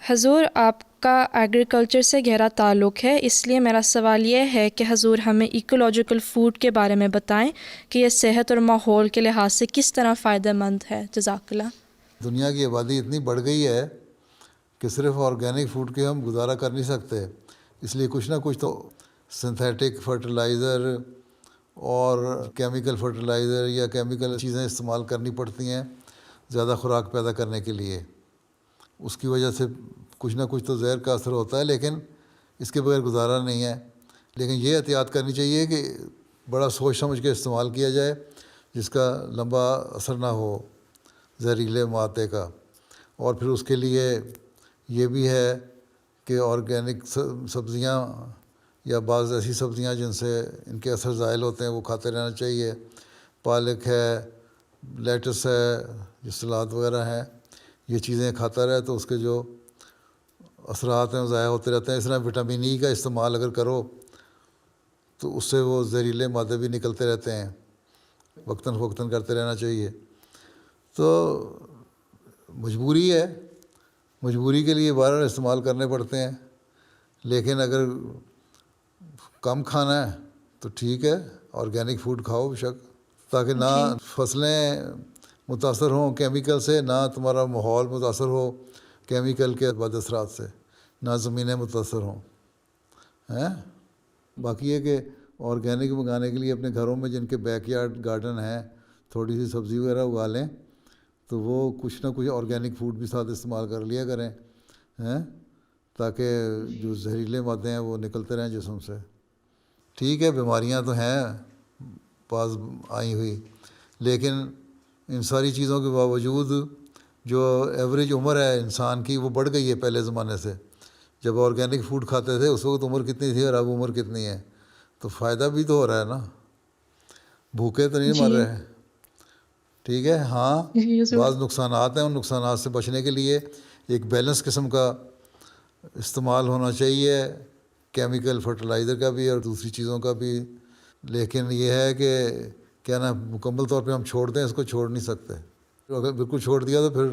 حضور آپ کا ایگریکلچر سے گہرا تعلق ہے، اس لیے میرا سوال یہ ہے کہ حضور ہمیں ایکولوجیکل فوڈ کے بارے میں بتائیں کہ یہ صحت اور ماحول کے لحاظ سے کس طرح فائدہ مند ہے۔ جزاک اللہ۔ دنیا کی آبادی اتنی بڑھ گئی ہے کہ صرف آرگینک فوڈ کے ہم گزارا کر نہیں سکتے، اس لیے کچھ نہ کچھ تو سنتھیٹک فرٹیلائزر اور کیمیکل فرٹیلائزر یا کیمیکل چیزیں استعمال کرنی پڑتی ہیں زیادہ خوراک پیدا کرنے کے لیے۔ اس کی وجہ سے کچھ نہ کچھ تو زہر کا اثر ہوتا ہے، لیکن اس کے بغیر گزارا نہیں ہے۔ لیکن یہ احتیاط کرنی چاہیے کہ بڑا سوچ سمجھ کے استعمال کیا جائے، جس کا لمبا اثر نہ ہو زہریلے مادے کا۔ اور پھر اس کے لیے یہ بھی ہے کہ آرگینک سبزیاں یا بعض ایسی سبزیاں جن سے ان کے اثر زائل ہوتے ہیں وہ کھاتے رہنا چاہیے۔ پالک ہے، لیٹس ہے، جو سلاد وغیرہ ہیں، یہ چیزیں کھاتا رہے تو اس کے جو اثرات ہیں وہ ضائع ہوتے رہتے ہیں۔ اس طرح وٹامن ای کا استعمال اگر کرو تو اس سے وہ زہریلے مادے بھی نکلتے رہتے ہیں، وقتاً فوقتاً کرتے رہنا چاہیے۔ تو مجبوری ہے، مجبوری کے لیے بہرحال استعمال کرنے پڑتے ہیں، لیکن اگر کم کھانا ہے تو ٹھیک ہے، آرگینک فوڈ کھاؤ بے شک، تاکہ نہ جی فصلیں متاثر ہوں کیمیکل سے، نہ تمہارا ماحول متاثر ہو کیمیکل کے بد اثرات سے، نہ زمینیں متاثر ہوں ہیں۔ باقی یہ کہ آرگینک منگانے کے لیے اپنے گھروں میں جن کے بیک یارڈ گارڈن ہیں تھوڑی سی سبزی وغیرہ اگا لیں تو وہ کچھ نہ کچھ آرگینک فوڈ بھی ساتھ استعمال کر لیا کریں ہیں، تاکہ جو زہریلے مادے ہیں وہ نکلتے رہیں جسم سے۔ ٹھیک ہے، بیماریاں تو ہیں بعض آئی ہوئی، لیکن ان ساری چیزوں کے باوجود جو ایوریج عمر ہے انسان کی وہ بڑھ گئی ہے پہلے زمانے سے۔ جب آرگینک فوڈ کھاتے تھے اس وقت عمر کتنی تھی اور اب عمر کتنی ہے، تو فائدہ بھی تو ہو رہا ہے نا، بھوکے تو نہیں مر جی رہے۔ ٹھیک ہے، ہاں جی حضور۔ بعض نقصانات ہیں، ان نقصانات سے بچنے کے لیے ایک بیلنس قسم کا استعمال ہونا چاہیے، کیمیکل فرٹیلائزر کا بھی اور دوسری چیزوں کا بھی۔ لیکن یہ ہے کہ کیا نا مکمل طور پہ ہم چھوڑ دیں، اس کو چھوڑ نہیں سکتے۔ اگر بالکل چھوڑ دیا تو پھر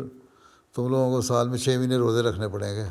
تم لوگوں کو سال میں 6 مہینے روزے رکھنے پڑیں گے۔